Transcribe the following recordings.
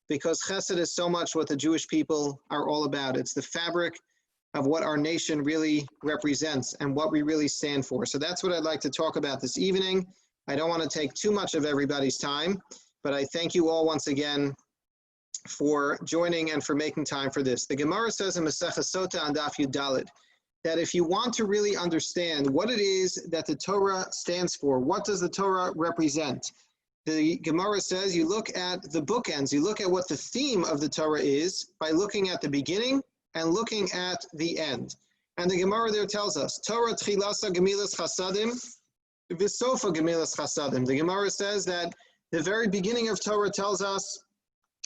because Chesed is so much what the Jewish people are all about. It's the fabric of what our nation really represents and what we really stand for. So that's what I'd like to talk about this evening. I don't want to take too much of everybody's time, but I thank you all once again for joining and for making time for this. The Gemara says in Maseches Sota on Daf Yud Daled that if you want to really understand what it is that the Torah stands for, what does the Torah represent, the Gemara says you look at the bookends, you look at what the theme of the Torah is by looking at the beginning and looking at the end. And the Gemara there tells us, Torah tchilasa gemilas chasadim, v'sofa gemilas chasadim. The Gemara says that the very beginning of Torah tells us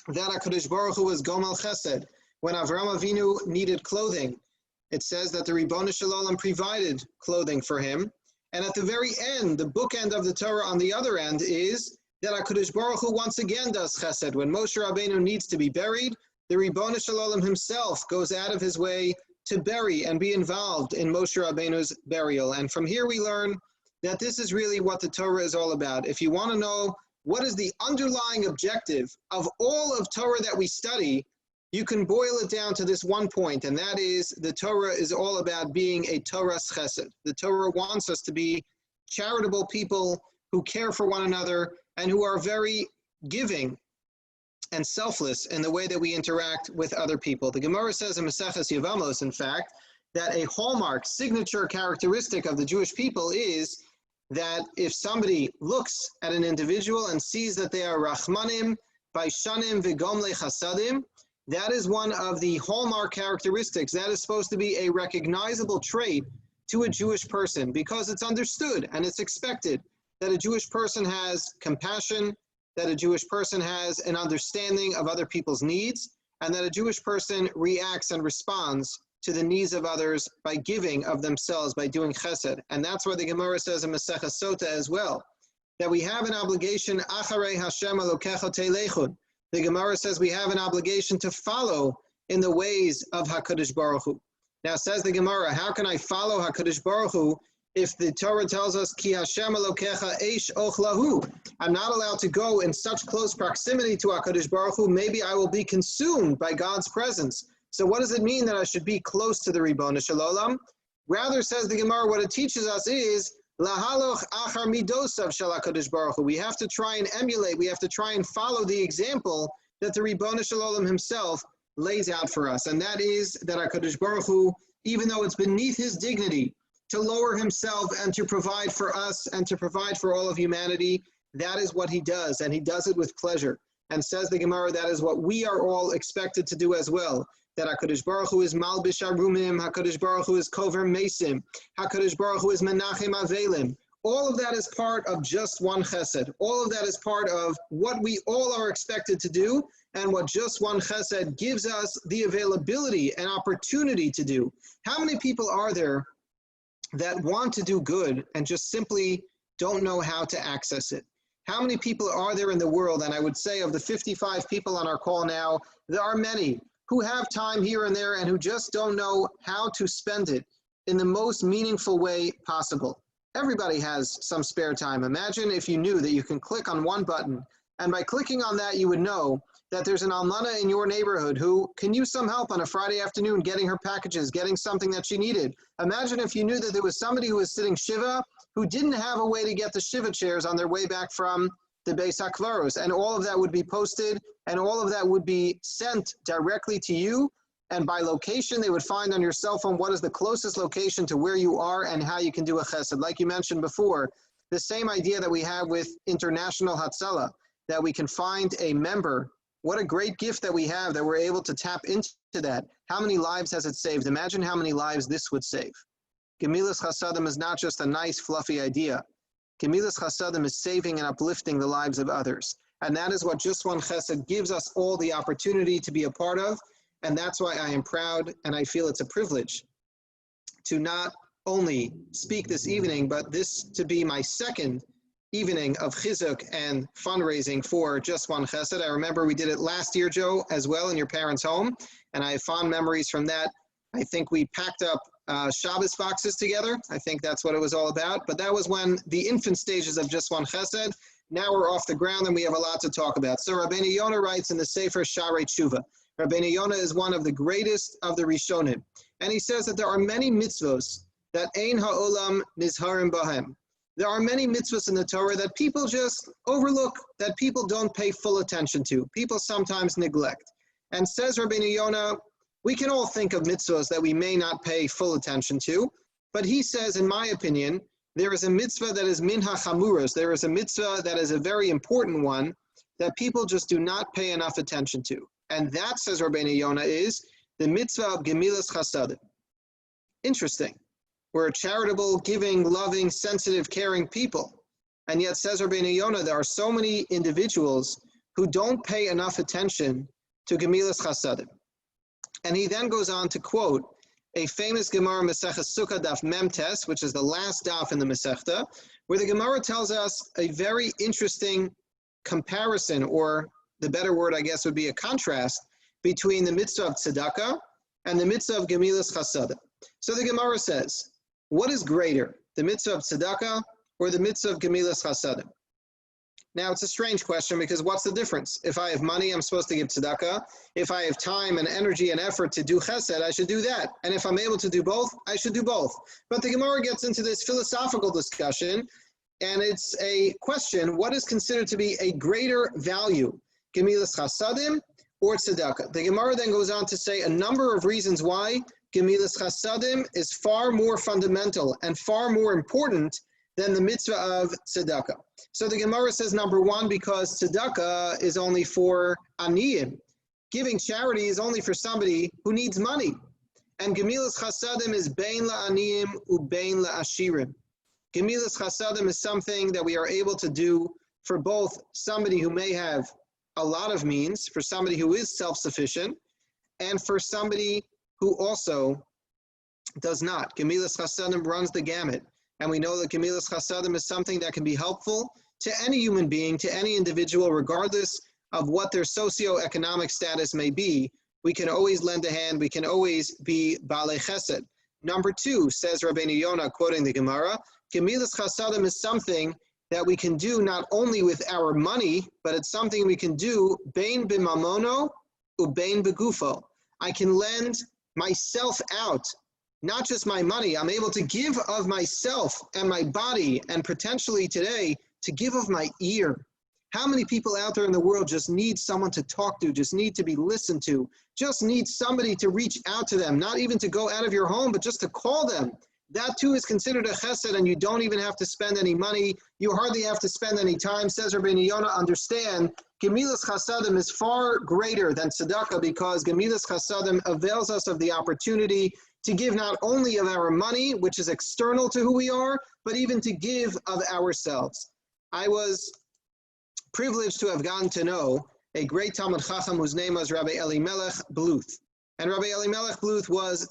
that HaKadosh Baruch Hu was Gomel Chesed. When Avraham Avinu needed clothing, it says that the Ribono Shel Olam provided clothing for him. And at the very end, the bookend of the Torah on the other end is that HaKadosh Baruch Hu once again does Chesed. When Moshe Rabbeinu needs to be buried, the Ribono Shel Olam himself goes out of his way to bury and be involved in Moshe Rabbeinu's burial. And from here we learn that this is really what the Torah is all about. If you want to know what is the underlying objective of all of Torah that we study, you can boil it down to this one point, and that is the Torah is all about being a Torah's Chesed. The Torah wants us to be charitable people who care for one another and who are very giving and selfless in the way that we interact with other people. The Gemara says in Maseches Yevamos, in fact, that a hallmark, signature characteristic of the Jewish people is that if somebody looks at an individual and sees that they are Rachmanim, Baishanim, Vigomle Chasadim, that is one of the hallmark characteristics. That is supposed to be a recognizable trait to a Jewish person because it's understood and it's expected that a Jewish person has compassion, that a Jewish person has an understanding of other people's needs, and that a Jewish person reacts and responds to the needs of others by giving of themselves, by doing chesed. And that's why the Gemara says in Maseches Sota as well, that we have an obligation, Acharei Hashem Elokecha Telechun. The Gemara says we have an obligation to follow in the ways of HaKadosh Baruch Hu. Now says the Gemara, how can I follow HaKadosh Baruch Hu if the Torah tells us, Ki Hashem Elokecha Eish Ochlahu? I'm not allowed to go in such close proximity to HaKadosh Baruch Hu, maybe I will be consumed by God's presence. So what does it mean that I should be close to the Ribono Shel Olam? Rather, says the Gemara, what it teaches us is Lahaloch achar midosav shel HaKadosh Baruch Hu. We have to try and emulate, we have to try and follow the example that the Ribono Shel Olam himself lays out for us. And that is that HaKadosh Baruch Hu, even though it's beneath his dignity to lower himself and to provide for us and to provide for all of humanity, that is what he does, and he does it with pleasure. And says the Gemara, that is what we are all expected to do as well. That HaKadosh Baruch Hu is Malbish Arumim, HaKadosh Baruch Hu is Kover Mesim, HaKadosh Baruch Hu is Menachem Avelim. All of that is part of just one chesed. All of that is part of what we all are expected to do and what just one chesed gives us the availability and opportunity to do. How many people are there that want to do good and just simply don't know how to access it? How many people are there in the world? And I would say of the 55 people on our call now, there are many who have time here and there and who just don't know how to spend it in the most meaningful way possible. Everybody has some spare time. Imagine if you knew that you can click on one button, and by clicking on that, you would know that there's an almana in your neighborhood who can use some help on a Friday afternoon getting her packages, getting something that she needed. Imagine if you knew that there was somebody who was sitting Shiva who didn't have a way to get the Shiva chairs on their way back from the Beis HaKvaros, and all of that would be posted, and all of that would be sent directly to you, and by location, they would find on your cell phone what is the closest location to where you are and how you can do a chesed. Like you mentioned before, the same idea that we have with International Hatzalah, that we can find a member. What a great gift that we have that we're able to tap into that. How many lives has it saved? Imagine how many lives this would save. Gemilas Chasadim is not just a nice, fluffy idea. Gemilas Chasadim is saving and uplifting the lives of others. And that is what just one chesed gives us all the opportunity to be a part of. And that's why I am proud and I feel it's a privilege to not only speak this evening, but this to be my second evening of chizuk and fundraising for Just One Chesed. I remember we did it last year, Joe, as well in your parents' home. And I have fond memories from that. I think we packed up Shabbos boxes together. I think that's what it was all about. But that was when the infant stages of Just One Chesed. now we're off the ground and we have a lot to talk about. So Rabbeinu Yonah writes in the Sefer Sharei Tshuva. Rabbeinu Yonah is one of the greatest of the Rishonim. And he says that there are many mitzvos that ein ha'olam nizharim bahem. There are many mitzvahs in the Torah that people just overlook, that people don't pay full attention to. People sometimes neglect. And says Rabbeinu Yonah, we can all think of mitzvahs that we may not pay full attention to, but he says, in my opinion, there is a mitzvah that is min hachamuros. There is a mitzvah that is a very important one that people just do not pay enough attention to. And that, says Rabbeinu Yonah, is the mitzvah of gemilas chasadim. Interesting. We're a charitable, giving, loving, sensitive, caring people. And yet, says Rabbeinu Yonah, there are so many individuals who don't pay enough attention to gemilas chasadim. And he then goes on to quote a famous Gemara Maseches Sukkah Daf Mem Tes, which is the last daf in the Masechta, where the Gemara tells us a very interesting comparison, or the better word, I guess, would be a contrast between the mitzvah of tzedakah and the mitzvah of gemilas chasadim. So the Gemara says, what is greater, the mitzvah of tzedakah or the mitzvah of gemilas chasadim? Now, it's a strange question because what's the difference? If I have money, I'm supposed to give tzedakah. If I have time and energy and effort to do chesed, I should do that. And if I'm able to do both, I should do both. But the Gemara gets into this philosophical discussion, and it's a question, what is considered to be a greater value, gemilas chasadim or tzedakah? The Gemara then goes on to say a number of reasons why gemilas chasadim is far more fundamental and far more important than the mitzvah of tzedakah. So the Gemara says, number one, because tzedakah is only for aniyim. Giving charity is only for somebody who needs money. And gemilas chasadim is bein la'aniyim ubein la'ashirim. Gemilas chasadim is something that we are able to do for both somebody who may have a lot of means, for somebody who is self-sufficient, and for somebody who also does not. Gemilas chasadim runs the gamut. And we know that gemilas chasadim is something that can be helpful to any human being, to any individual, regardless of what their socioeconomic status may be. We can always lend a hand. We can always be balei chesed. Number two, says Rabbeinu Yonah, quoting the Gemara, gemilas chasadim is something that we can do not only with our money, but it's something we can do bein b'mamono ubein begufo. I can lend myself out. Not just my money, I'm able to give of myself and my body, and potentially today, to give of my ear. How many people out there in the world just need someone to talk to, just need to be listened to, just need somebody to reach out to them, not even to go out of your home, but just to call them. That too is considered a chesed, and you don't even have to spend any money. You hardly have to spend any time. Says Rabbeinu Yonah, understand, gemilas chasadim is far greater than tzedakah, because gemilas chasadim avails us of the opportunity to give not only of our money, which is external to who we are, but even to give of ourselves. I was privileged to have gotten to know a great Talmud Chacham whose name was Rabbi Elimelech Bluth. And Rabbi Elimelech Bluth was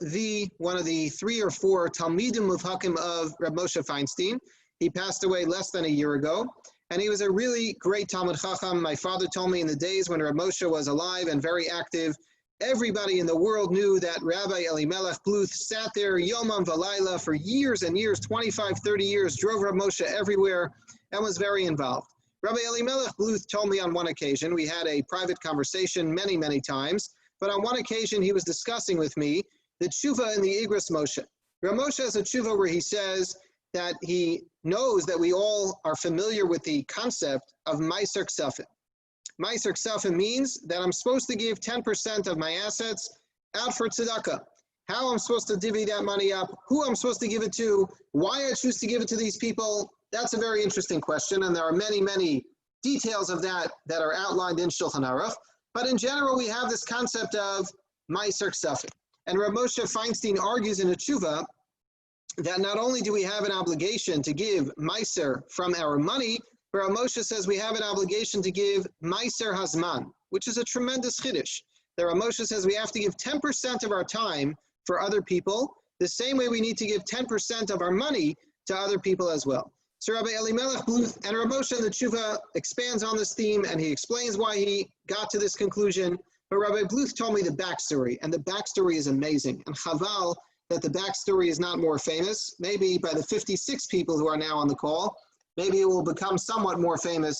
one of the 3 or 4 Talmidim Muvhakim of Reb Moshe Feinstein. He passed away less than a year ago. And he was a really great Talmud Chacham. My father told me in the days when Reb Moshe was alive and very active, everybody in the world knew that Rabbi Elimelech Bluth sat there Yomam Valayla for years and years, 25, 30 years, drove Reb Moshe everywhere, and was very involved. Rabbi Elimelech Bluth told me on one occasion, we had a private conversation many, many times, but on one occasion he was discussing with me the tshuva in the Igros Moshe. Reb Moshe has a tshuva where he says that he knows that we all are familiar with the concept of Meiser Ksafim. Meiser Ksafim means that I'm supposed to give 10% of my assets out for tzedakah. How I'm supposed to divvy that money up, who I'm supposed to give it to, why I choose to give it to these people, that's a very interesting question, and there are many, many details of that that are outlined in Shulchan Aruch. But in general, we have this concept of Meiser Ksafim. And Reb Moshe Feinstein argues in a tshuva that not only do we have an obligation to give Meiser from our money, but Reb Moshe says we have an obligation to give Meiser Hazman, which is a tremendous chiddush. That Reb Moshe says we have to give 10% of our time for other people, the same way we need to give 10% of our money to other people as well. So Rabbi Elimelech Bluth and Reb Moshe in the tshuva expands on this theme, and he explains why he got to this conclusion. But Rabbi Bluth told me the backstory, and the backstory is amazing. And chaval that the backstory is not more famous, maybe by the 56 people who are now on the call, maybe it will become somewhat more famous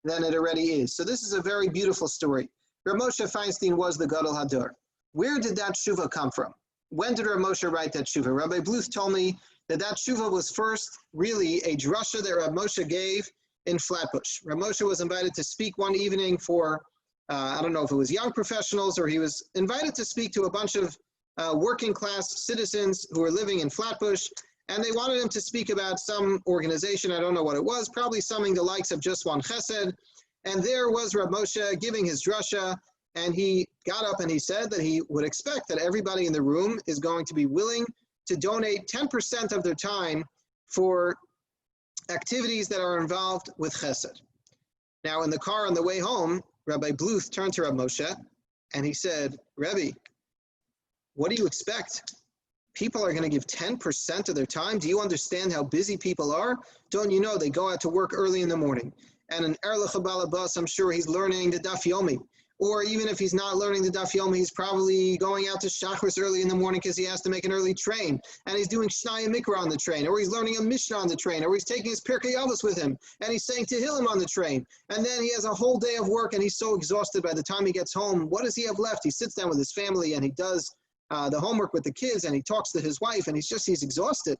than it already is. So this is a very beautiful story. Rav Moshe Feinstein was the Gadol Hador. Where did that tshuva come from? When did Rav Moshe write that tshuva? Rabbi Bluth told me that tshuva was first really a drasha that Rav Moshe gave in Flatbush. Rav Moshe was invited to speak one evening for, I don't know if it was young professionals, or he was invited to speak to a bunch of working class citizens who were living in Flatbush, and they wanted him to speak about some organization, I don't know what it was, probably something the likes of Just One Chesed. And there was Rav Moshe giving his drasha, and he got up and he said that he would expect that everybody in the room is going to be willing to donate 10% of their time for activities that are involved with Chesed. Now in the car on the way home, Rabbi Bluth turned to Rav Moshe and he said, Rebbe, what do you expect? People are going to give 10% of their time? Do you understand how busy people are? Don't you know they go out to work early in the morning? And in Erlich Balabas, I'm sure he's learning the Daf Yomi. Or even if he's not learning the Daf Yomi, he's probably going out to Shachter early in the morning because he has to make an early train. And he's doing Shnaya Mikra on the train. Or he's learning a Mishnah on the train. Or he's taking his Pirkei Avos with him. And he's saying Tehillim on the train. And then he has a whole day of work and he's so exhausted by the time he gets home. What does he have left? He sits down with his family and he does the homework with the kids and he talks to his wife and he's exhausted.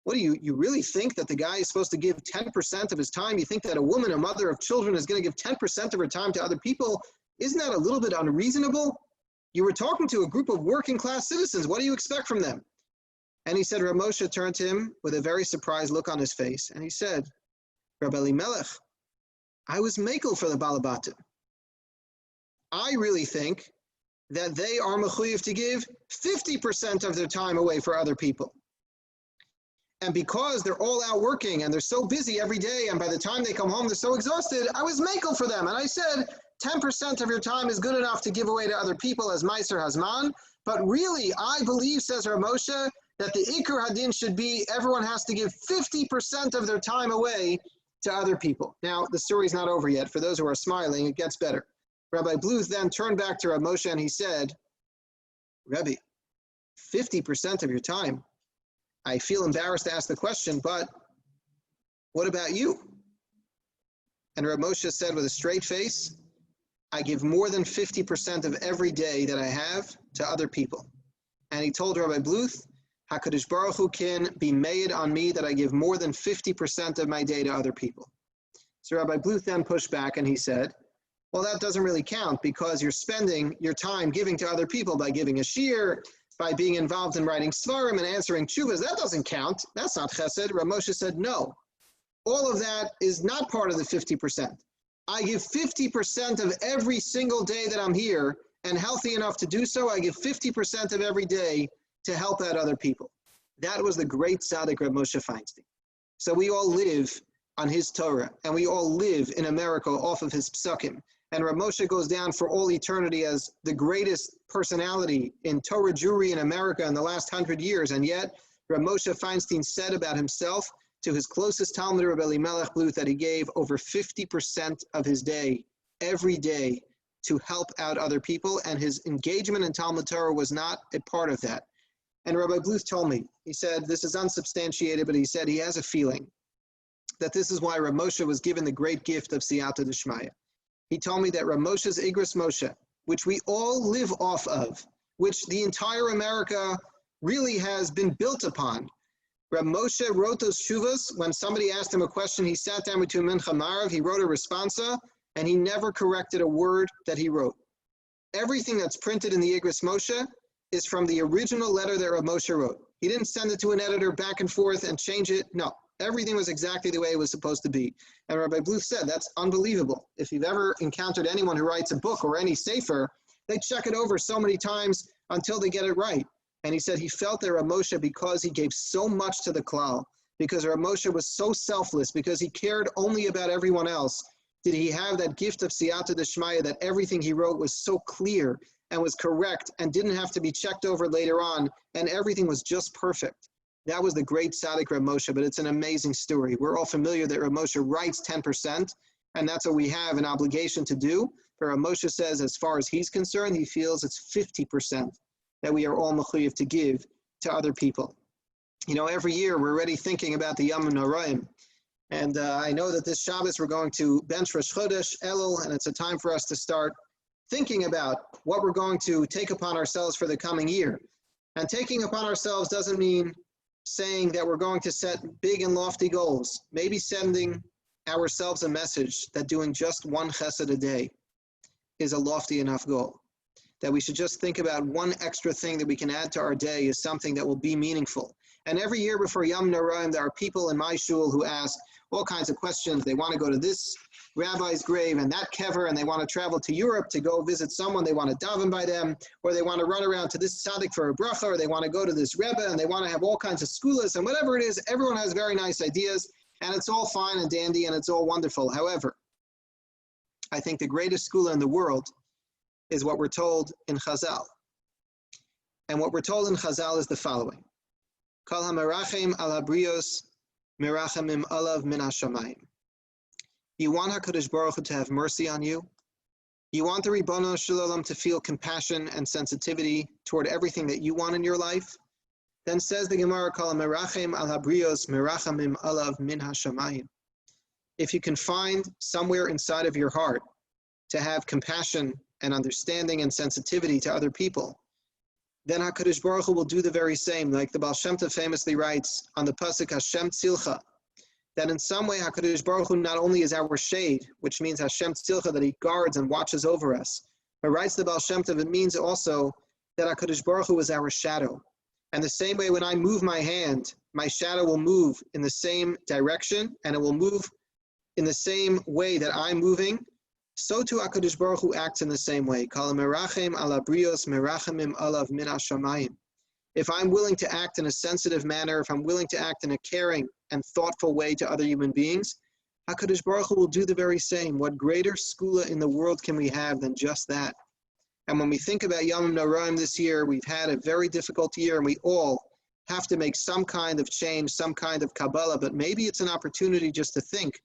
What do you really think that the guy is supposed to give 10% of his time? You think that a woman, a mother of children, is going to give 10% of her time to other people? Isn't that a little bit unreasonable? You were talking to a group of working class citizens. What do you expect from them? And he said, Rav Moshe turned to him with a very surprised look on his face. And he said, Rabbi Elimelech, I was makel for the Balabatim. I really think that they are mechuyev to give 50% of their time away for other people. And because they're all out working and they're so busy every day, and by the time they come home, they're so exhausted, I was makel for them. And I said, 10% of your time is good enough to give away to other people as Meiser Hazman. But really, I believe, says Rav Moshe, that the Iker Hadin should be everyone has to give 50% of their time away to other people. Now, the story's not over yet. For those who are smiling, it gets better. Rabbi Bluth then turned back to Rav Moshe and he said, Rebbe, 50% of your time. I feel embarrassed to ask the question, but what about you? And Rav Moshe said with a straight face, I give more than 50% of every day that I have to other people. And he told Rabbi Bluth, HaKadosh Baruch Hu can be made on me that I give more than 50% of my day to other people. So Rabbi Bluth then pushed back and he said, well, that doesn't really count because you're spending your time giving to other people by giving a shiur, by being involved in writing svarim and answering tshuvas. That doesn't count. That's not chesed. Rav Moshe said, no. All of that is not part of the 50%. I give 50% of every single day that I'm here and healthy enough to do so. I give 50% of every day to help out other people. That was the great tzaddik Rav Moshe Feinstein. So we all live on his Torah and we all live in America off of his psukim. And Rav Moshe goes down for all eternity as the greatest personality in Torah Jewry in America in the last 100 years. And yet, Rav Moshe Feinstein said about himself to his closest Talmud, Rabbi Elimelech Bluth, that he gave over 50% of his day, every day, to help out other people. And his engagement in Talmud Torah was not a part of that. And Rabbi Bluth told me, he said, this is unsubstantiated, but he said he has a feeling that this is why Rav Moshe was given the great gift of Siyata D'Shmaya. He told me that Rav Moshe's Igros Moshe, which we all live off of, which the entire America really has been built upon. Rav Moshe wrote those shuvas. When somebody asked him a question, he sat down between Mincha Marav, he wrote a responsa, and he never corrected a word that he wrote. Everything that's printed in the Igros Moshe is from the original letter that Rav Moshe wrote. He didn't send it to an editor back and forth and change it. No. Everything was exactly the way it was supposed to be. And Rabbi Bluth said, that's unbelievable. If you've ever encountered anyone who writes a book or any sefer, they check it over so many times until they get it right. And he said he felt that Rav Moshe, because he gave so much to the klal, because Rav Moshe was so selfless, because he cared only about everyone else, did he have that gift of Siyata D'Shmaya, that everything he wrote was so clear and was correct and didn't have to be checked over later on, and everything was just perfect. That was the great tzaddik Rav Moshe, but it's an amazing story. We're all familiar that Rav Moshe writes 10%, and that's what we have an obligation to do. But Rav Moshe says, as far as he's concerned, he feels it's 50% that we are all mechuyev to give to other people. You know, every year we're already thinking about the Yom Noraim, And I know that this Shabbos we're going to bench Rosh Chodesh Elul, and it's a time for us to start thinking about what we're going to take upon ourselves for the coming year. And taking upon ourselves doesn't mean saying that we're going to set big and lofty goals. Maybe sending ourselves a message that doing just one chesed a day is a lofty enough goal. That we should just think about one extra thing that we can add to our day is something that will be meaningful. And every year before Yom Noraim, there are people in my shul who ask all kinds of questions. They want to go to this rabbi's grave and that kever, and they want to travel to Europe to go visit someone. They want to daven by them, or they want to run around to this tzaddik for a bracha, or they want to go to this rebbe, and they want to have all kinds of skulas, and whatever it is, everyone has very nice ideas, and it's all fine and dandy, and it's all wonderful. However, I think the greatest skula in the world is what we're told in Chazal. And what we're told in Chazal is the following. Kol ha-merachim al habrios merachamim alav min hashamayim. You want HaKadosh Baruch Hu to have mercy on you. You want the Ribbono Shel Olam to feel compassion and sensitivity toward everything that you want in your life. Then says the Gemara, Kol ha-merachim al habrios merachamim alav min hashamayim. If you can find somewhere inside of your heart to have compassion and understanding and sensitivity to other people, then HaKadosh Baruch Hu will do the very same. Like the Baal Shem Tov famously writes on the pasuk Hashem Tzilcha, that in some way HaKadosh Baruch Hu not only is our shade, which means Hashem Tzilcha, that He guards and watches over us, but writes the Baal Shem Tov, it means also that HaKadosh Baruch Hu is our shadow. And the same way when I move my hand, my shadow will move in the same direction, and it will move in the same way that I'm moving. So too HaKadosh Baruch Hu acts in the same way. Kol merachem ala brios merachamim alav min hashamayim. If I'm willing to act in a sensitive manner, if I'm willing to act in a caring and thoughtful way to other human beings, HaKadosh Baruch Hu will do the very same. What greater skula in the world can we have than just that? And when we think about Yom Noraim this year, we've had a very difficult year, and we all have to make some kind of change, some kind of Kabbalah, but maybe it's an opportunity just to think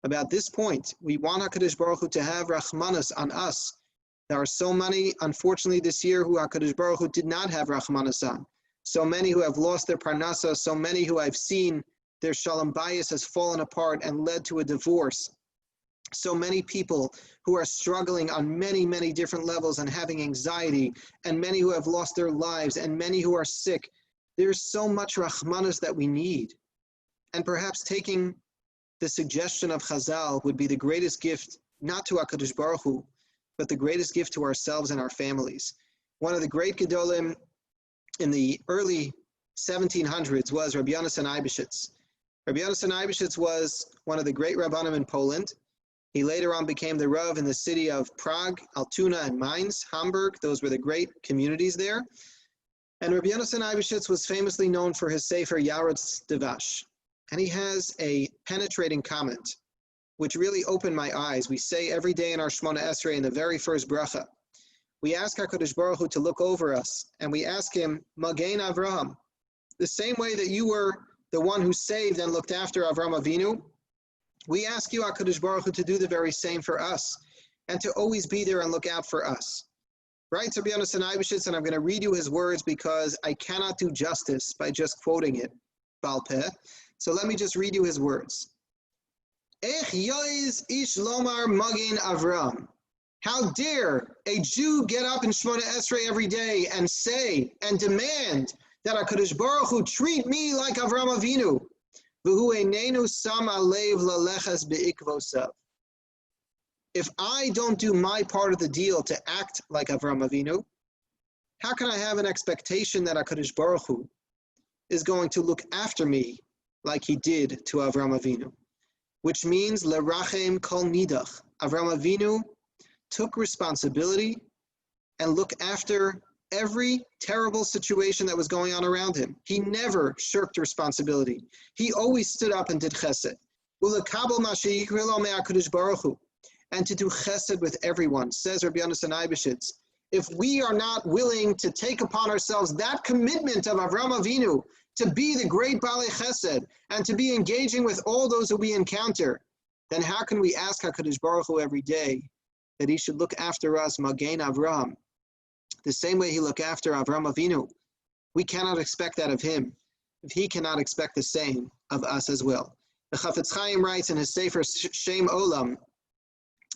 about this point. We want HaKadosh Baruch Hu to have Rachmanas on us. There are so many, unfortunately, this year who HaKadosh Baruch Hu did not have Rachmanas on. So many who have lost their Parnasa, so many who I've seen their Shalom Bayis has fallen apart and led to a divorce. So many people who are struggling on many, many different levels and having anxiety, and many who have lost their lives, and many who are sick. There's so much Rachmanas that we need. And perhaps taking the suggestion of Chazal would be the greatest gift, not to HaKadosh Baruch Hu, but the greatest gift to ourselves and our families. One of the great Gedolim in the early 1700s was Rabbi Yonasan Eibeshitz. Rabbi Yonasan Eibeshitz was one of the great Rabbanim in Poland. He later on became the Rav in the city of Prague, Altona, and Mainz, Hamburg. Those were the great communities there. And Rabbi Yonasan Eibeshitz was famously known for his sefer Yaretz Devash. And he has a penetrating comment, which really opened my eyes. We say every day in our Shemona Esrei in the very first bracha, we ask HaKadosh Baruch Hu to look over us, and we ask Him, Magen Avraham, the same way that you were the one who saved and looked after Avram Avinu, we ask you, HaKadosh Baruch Hu, to do the very same for us, and to always be there and look out for us. Right, Rabbi Yonasan Eibeshitz, and I'm going to read you his words because I cannot do justice by just quoting it, Baal Peh. So let me just read you his words. Ech yoiz ish lomar magin Avram. How dare a Jew get up in Shemona Esrei every day and say and demand that HaKadosh Baruch Hu treat me like Avram Avinu. V'hu einenu sam alev laleches be'ikvosav. If I don't do my part of the deal to act like Avram Avinu, how can I have an expectation that HaKadosh Baruch Hu is going to look after me like He did to Avram Avinu? Which means lerachem kol nidach. Avram Avinu took responsibility and looked after every terrible situation that was going on around him. He never shirked responsibility. He always stood up and did chesed. And to do chesed with everyone, says Rabbi Yonasan Eibeshitz. If we are not willing to take upon ourselves that commitment of Avram Avinu to be the great Balei Chesed and to be engaging with all those who we encounter, then how can we ask HaKadosh Baruch Hu every day that He should look after us, Magen Avraham, the same way He looked after Avram Avinu? We cannot expect that of Him if He cannot expect the same of us as well. The Chafetz Chaim writes in his Sefer Shem Olam,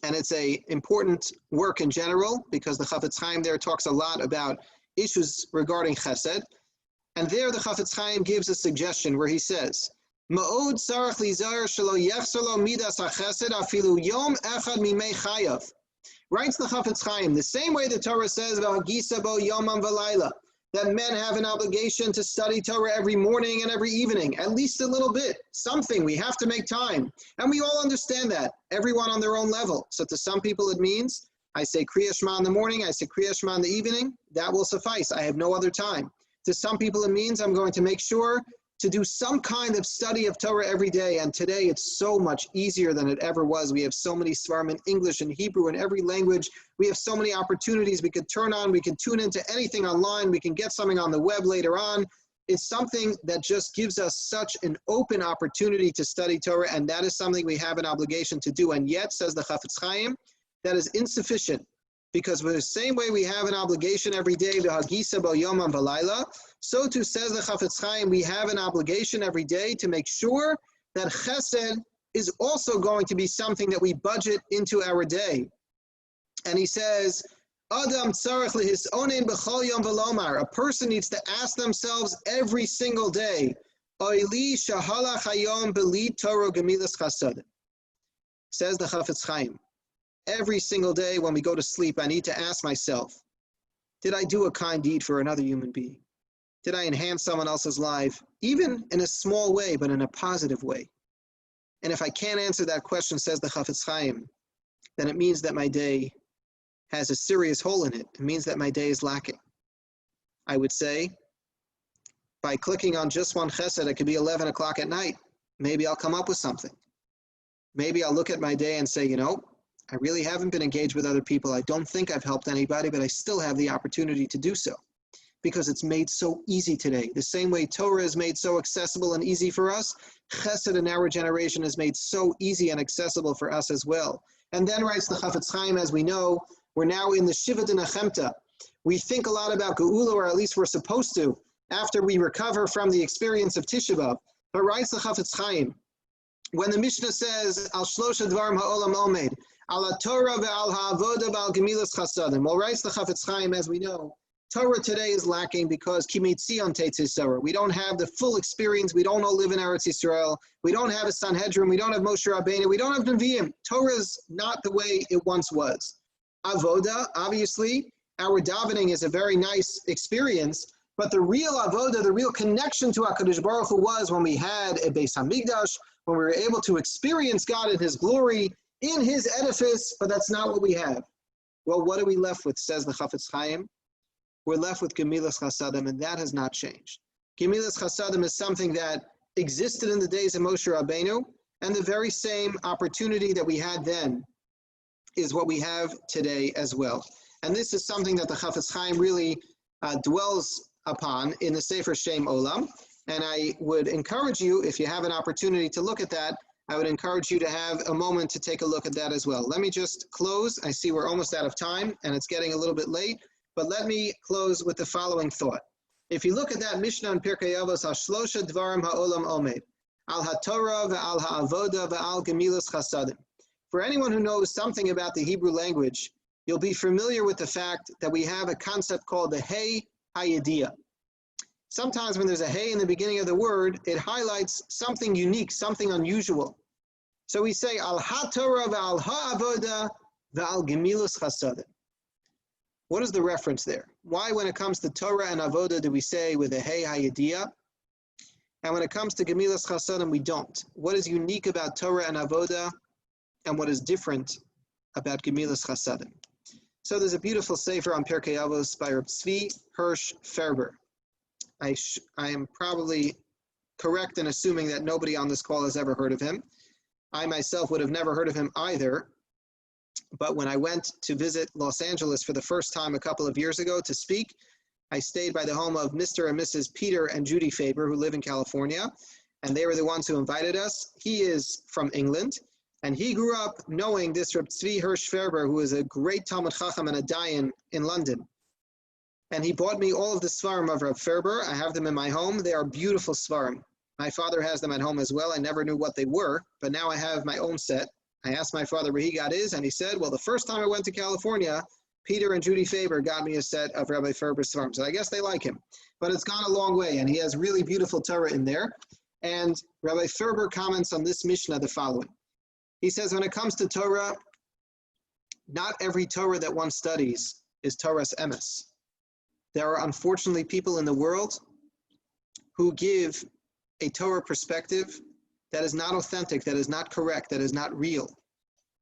and it's an important work in general because the Chafetz Chaim there talks a lot about issues regarding Chesed. And there the Chafetz Chaim gives a suggestion where he says, Ma'od tzarich lizar shelo yechser lo midas hachesed afilu yom echad mimei chayav. Writes the Chafetz Chaim, the same way the Torah says, V'hagisa bo yomam v'layla, that men have an obligation to study Torah every morning and every evening, at least a little bit, something. We have to make time. And we all understand that, everyone on their own level. So to some people it means, I say Kriya Shema in the morning, I say Kriya Shema in the evening, that will suffice. I have no other time. To some people it means I'm going to make sure to do some kind of study of Torah every day. And today it's so much easier than it ever was. We have so many svarim in English and Hebrew and every language. We have so many opportunities. We could turn on, we can tune into anything online. We can get something on the web later on. It's something that just gives us such an open opportunity to study Torah. And that is something we have an obligation to do. And yet, says the Chafetz Chaim, that is insufficient. Because with the same way we have an obligation every day, v'hagisa bo yomam v'layla, so too says the Chafetz Chaim, we have an obligation every day to make sure that Chesed is also going to be something that we budget into our day. And he says, Adam tzarich lehisonen b'chol yom v'lomar, a person needs to ask themselves every single day, Oili shahalach hayom b'li Torah gemilas chasad. Says the Chafetz Chaim, every single day when we go to sleep, I need to ask myself, did I do a kind deed for another human being? Did I enhance someone else's life, even in a small way, but in a positive way? And if I can't answer that question, says the Chafetz Chaim, then it means that my day has a serious hole in it. It means that my day is lacking. I would say, by clicking on just one chesed, it could be 11 o'clock at night. Maybe I'll come up with something. Maybe I'll look at my day and say, you know, I really haven't been engaged with other people. I don't think I've helped anybody, but I still have the opportunity to do so because it's made so easy today. The same way Torah is made so accessible and easy for us, Chesed in our generation is made so easy and accessible for us as well. And then writes the Chafetz Chaim, as we know, we're now in the Shivat Nachemta. We think a lot about Geula, or at least we're supposed to, after we recover from the experience of Tisha B'Av. But writes the Chafetz Chaim, when the Mishnah says, Al Shlosha Dvarim Ha'olam Omed, Al Torah ve'al ha'avoda ve'al gemilas chasadim. Well, writes the Chafetz Chaim, as we know, Torah today is lacking because kimitzion teitzis Torah. We don't have the full experience. We don't all live in Eretz Yisrael. We don't have a Sanhedrin. We don't have Moshe Rabbeinu. We don't have Nevi'im. Torah is not the way it once was. Avoda, obviously, our davening is a very nice experience, but the real avoda, the real connection to HaKadosh Baruch Hu was when we had a Beis HaMikdash, when we were able to experience God in His glory, in His edifice, but that's not what we have. Well, what are we left with, says the Chafetz Chaim? We're left with Gemilas Chasadim, and that has not changed. Gemilas Chasadim is something that existed in the days of Moshe Rabbeinu, and the very same opportunity that we had then is what we have today as well. And this is something that the Chafetz Chaim really dwells upon in the Sefer Shem Olam. And I would encourage you, if you have an opportunity to look at that, I would encourage you to have a moment to take a look at that as well. Let me just close. I see we're almost out of time, and it's getting a little bit late. But let me close with the following thought. If you look at that Mishnah in Pirkei Avos, Shlosha Dvarim Ha'olam Omed, Al HaTorah ve'al Ha'avoda ve'al Gemilas Chasadim. For anyone who knows something about the Hebrew language, you'll be familiar with the fact that we have a concept called the Hey Hayediyah. Sometimes when there's a Hey in the beginning of the word, it highlights something unique, something unusual. So we say, Al HaTorah ve'al Ha'avoda ve'al Gemilas Chasadim. What is the reference there? Why, when it comes to Torah and Avoda, do we say with a Hey Hayediyah? And when it comes to Gemilas Chasadim, we don't. What is unique about Torah and Avoda, and what is different about Gemilas Chasadim? So there's a beautiful sefer on Pirkei Avos by Reb Tzvi Hirsch Ferber. I am probably correct in assuming that nobody on this call has ever heard of him. I myself would have never heard of him either. But when I went to visit Los Angeles for the first time a couple of years ago to speak, I stayed by the home of Mr. and Mrs. Peter and Judy Faber, who live in California, and they were the ones who invited us. He is from England, and he grew up knowing this Reb Tzvi Hirsch Ferber, who is a great Talmud Chacham and a Dayan in London. And he bought me all of the Svarim of Reb Ferber. I have them in my home. They are beautiful Svarim. My father has them at home as well. I never knew what they were, but now I have my own set. I asked my father where he got his, and he said, well, the first time I went to California, Peter and Judy Faber got me a set of Rabbi Ferber's Svarim. So I guess they like him. But it's gone a long way, and he has really beautiful Torah in there. And Rabbi Ferber comments on this Mishnah the following. He says, when it comes to Torah, not every Torah that one studies is Torah's emes. There are unfortunately people in the world who give a Torah perspective that is not authentic, that is not correct, that is not real.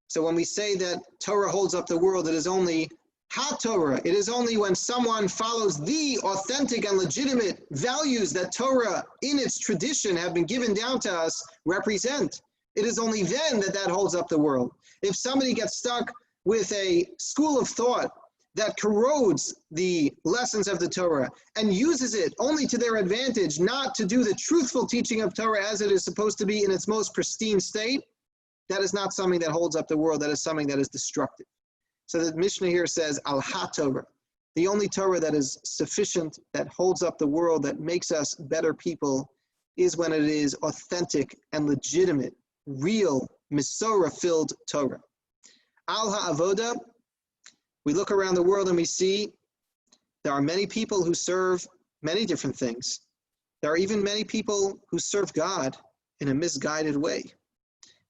So when we say that Torah holds up the world, it is only HaTorah. It is only when someone follows the authentic and legitimate values that Torah in its tradition have been given down to us represent. It is only then that that holds up the world. If somebody gets stuck with a school of thought that corrodes the lessons of the Torah and uses it only to their advantage, not to do the truthful teaching of Torah as it is supposed to be in its most pristine state, that is not something that holds up the world. That is something that is destructive. So the Mishnah here says, Al HaTorah, the only Torah that is sufficient, that holds up the world, that makes us better people, is when it is authentic and legitimate, real, Mesorah-filled Torah. Al HaAvoda, we look around the world and we see there are many people who serve many different things. There are even many people who serve God in a misguided way.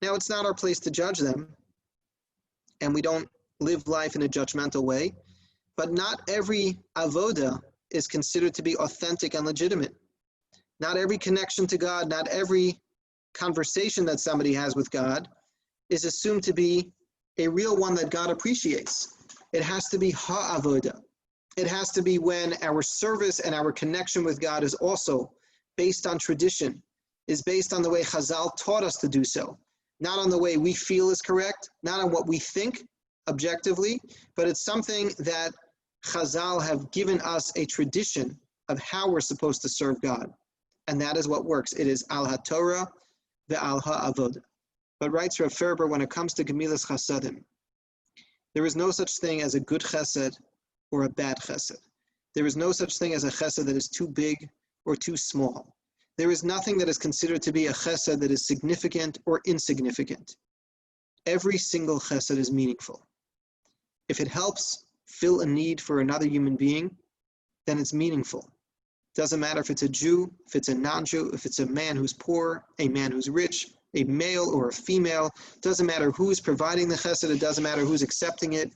Now, it's not our place to judge them, and we don't live life in a judgmental way, but not every avoda is considered to be authentic and legitimate. Not every connection to God, not every conversation that somebody has with God is assumed to be a real one that God appreciates. It has to be ha'avoda. It has to be when our service and our connection with God is also based on tradition, is based on the way Chazal taught us to do so, not on the way we feel is correct, not on what we think objectively, but it's something that Chazal have given us a tradition of how we're supposed to serve God. And that is what works. It is al ha-Torah ve'al ha-avoda. But writes Rav Ferber, when it comes to Gemilas Chasadim, there is no such thing as a good chesed or a bad chesed. There is no such thing as a chesed that is too big or too small. There is nothing that is considered to be a chesed that is significant or insignificant. Every single chesed is meaningful. If it helps fill a need for another human being, then it's meaningful. Doesn't matter if it's a Jew, if it's a non-Jew, if it's a man who's poor, a man who's rich, a male or a female. Doesn't matter who's providing the chesed, it doesn't matter who's accepting it.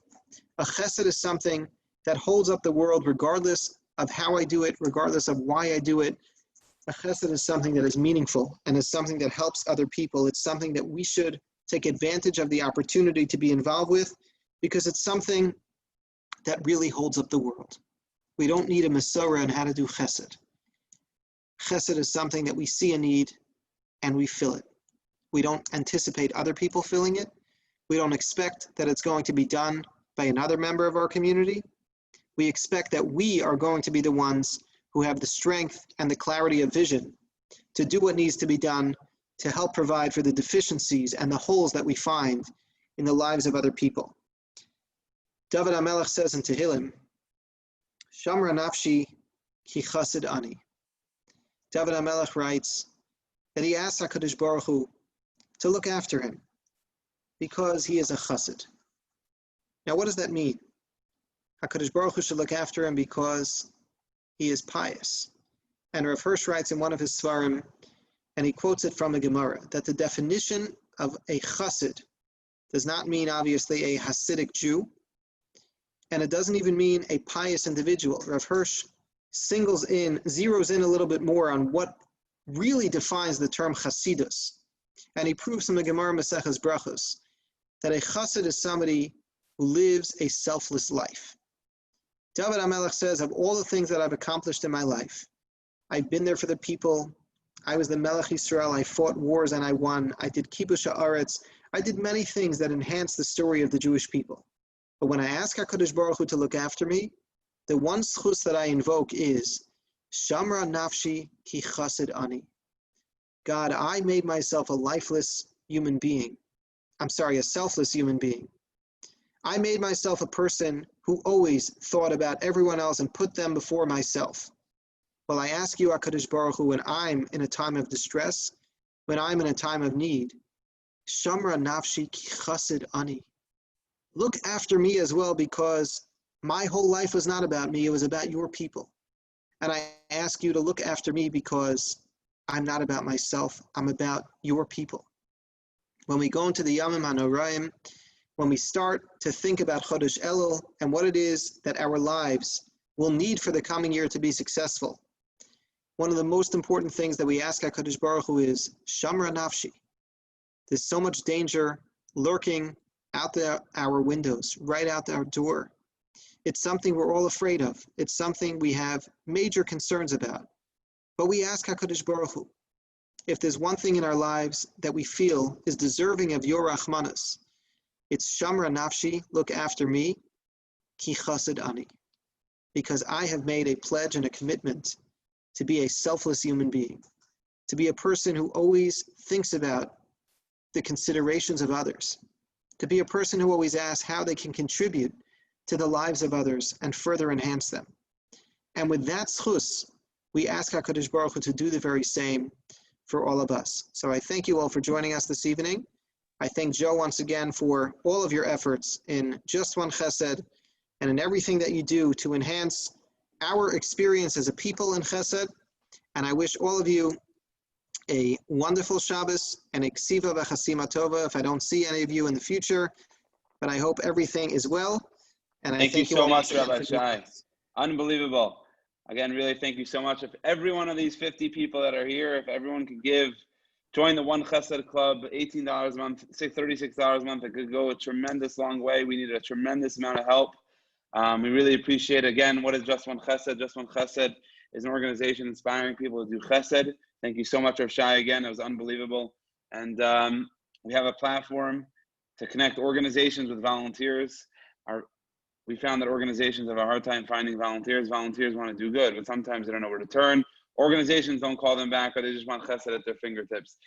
A chesed is something that holds up the world regardless of how I do it, regardless of why I do it. A chesed is something that is meaningful and is something that helps other people. It's something that we should take advantage of the opportunity to be involved with, because it's something that really holds up the world. We don't need a Mesorah on how to do chesed. Chesed is something that we see a need and we fill it. We don't anticipate other people filling it. We don't expect that it's going to be done by another member of our community. We expect that we are going to be the ones who have the strength and the clarity of vision to do what needs to be done to help provide for the deficiencies and the holes that we find in the lives of other people. David HaMelech says in Tehillim, Shamra nafshi ki chassid ani. David HaMelech writes that he asks HaKadosh Baruch Hu to look after him because he is a chassid. Now, what does that mean? HaKadosh Baruch Hu should look after him because he is pious. And Rav Hirsch writes in one of his Svarim, and he quotes it from a Gemara, that the definition of a chassid does not mean, obviously, a Hasidic Jew, and it doesn't even mean a pious individual. Rav Hirsch zeroes in a little bit more on what really defines the term chasidus. And he proves from the Gemara Maseches Brachos that a chassid is somebody who lives a selfless life. David HaMelech says, of all the things that I've accomplished in my life, I've been there for the people. I was the Melech Yisrael. I fought wars and I won. I did kibush haaretz. I did many things that enhanced the story of the Jewish people. But when I ask HaKadosh Baruch Hu to look after me, the one schus that I invoke is, Shamra nafshi ki chassid ani. God, I made myself a lifeless human being. A selfless human being. I made myself a person who always thought about everyone else and put them before myself. Well, I ask you, HaKadosh Baruch Hu, when I'm in a time of distress, when I'm in a time of need, Shamra nafshi ki chesed ani. Look after me as well, because my whole life was not about me, it was about your people. And I ask you to look after me because I'm not about myself, I'm about your people. When we go into the Yamim HaNoraim, when we start to think about Chodesh Elul and what it is that our lives will need for the coming year to be successful, one of the most important things that we ask HaKadosh Baruch Hu is Shamra Nafshi. There's so much danger lurking out our windows, right out our door. It's something we're all afraid of. It's something we have major concerns about. But we ask HaKadosh Baruch Hu, if there's one thing in our lives that we feel is deserving of your Rachmanas, it's Shamra Nafshi, look after me, Ki Chesed Ani. Because I have made a pledge and a commitment to be a selfless human being, to be a person who always thinks about the considerations of others, to be a person who always asks how they can contribute to the lives of others and further enhance them. And with that schus, we ask HaKadosh Baruch Hu to do the very same for all of us. So I thank you all for joining us this evening. I thank Joe once again for all of your efforts in Just One Chesed and in everything that you do to enhance our experience as a people in Chesed. And I wish all of you a wonderful Shabbos and a Ksiva v'chasima tova if I don't see any of you in the future. But I hope everything is well. And Thank you so much, Rabbi Shay. Unbelievable. Again, really thank you so much. If every one of these 50 people that are here, if everyone could give, join the One Chesed Club, $18 a month, $36 a month, it could go a tremendous long way. We need a tremendous amount of help. We really appreciate it. Again, what is Just One Chesed? Just One Chesed is an organization inspiring people to do Chesed. Thank you so much, Rav Shay. Again, it was unbelievable. And we have a platform to connect organizations with volunteers. We found that organizations have a hard time finding volunteers. Volunteers want to do good, but sometimes they don't know where to turn. Organizations don't call them back, or they just want Chesed at their fingertips.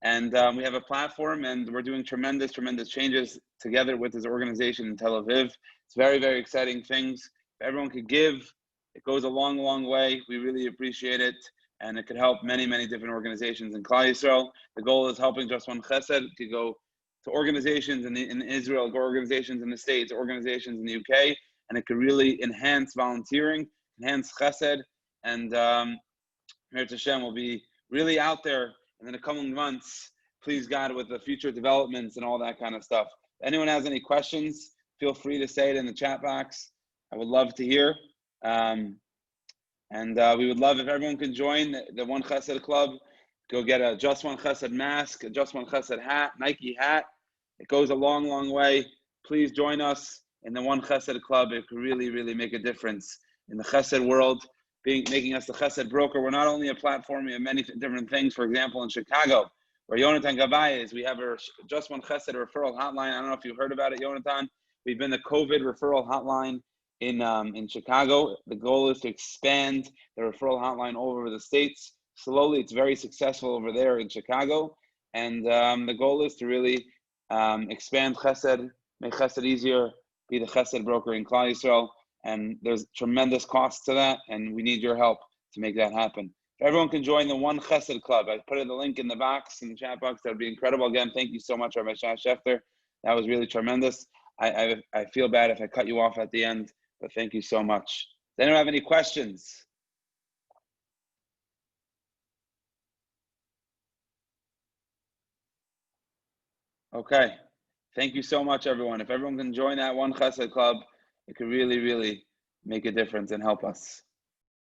And we have a platform, and we're doing tremendous, tremendous changes together with this organization in Tel Aviv. It's very, very exciting things. If everyone could give, it goes a long, long way. We really appreciate it. And it could help many, many different organizations in Klal Yisrael. The goal is helping Just One Chesed to go to organizations in Israel, organizations in the States, organizations in the UK, and it could really enhance volunteering, enhance Chesed, and Merit Hashem will be really out there in the coming months, please God, with the future developments and all that kind of stuff. If anyone has any questions, feel free to say it in the chat box. I would love to hear. And we would love if everyone could join the One Chesed Club. Go get a Just One Chesed mask, a Just One Chesed hat, Nike hat. It goes a long, long way. Please join us in the One Chesed Club. It could really, really make a difference in the Chesed world, making us the Chesed broker. We're not only a platform, we have many different things. For example, in Chicago, where Yonatan Gabay is, we have our Just One Chesed referral hotline. I don't know if you've heard about it, Yonatan. We've been the COVID referral hotline in Chicago. The goal is to expand the referral hotline all over the states. Slowly, it's very successful over there in Chicago. And the goal is to really expand Chesed, make Chesed easier, be the Chesed broker in Klal Yisrael. And there's tremendous cost to that, and we need your help to make that happen. If everyone can join the One Chesed Club, I put in the link in the box, in the chat box. That would be incredible. Again, thank you so much, Rabbi Shachter. That was really tremendous. I feel bad if I cut you off at the end, but thank you so much. Does anyone have any questions? Okay. Thank you so much, everyone. If everyone can join that One Chesed Club, it could really, really make a difference and help us.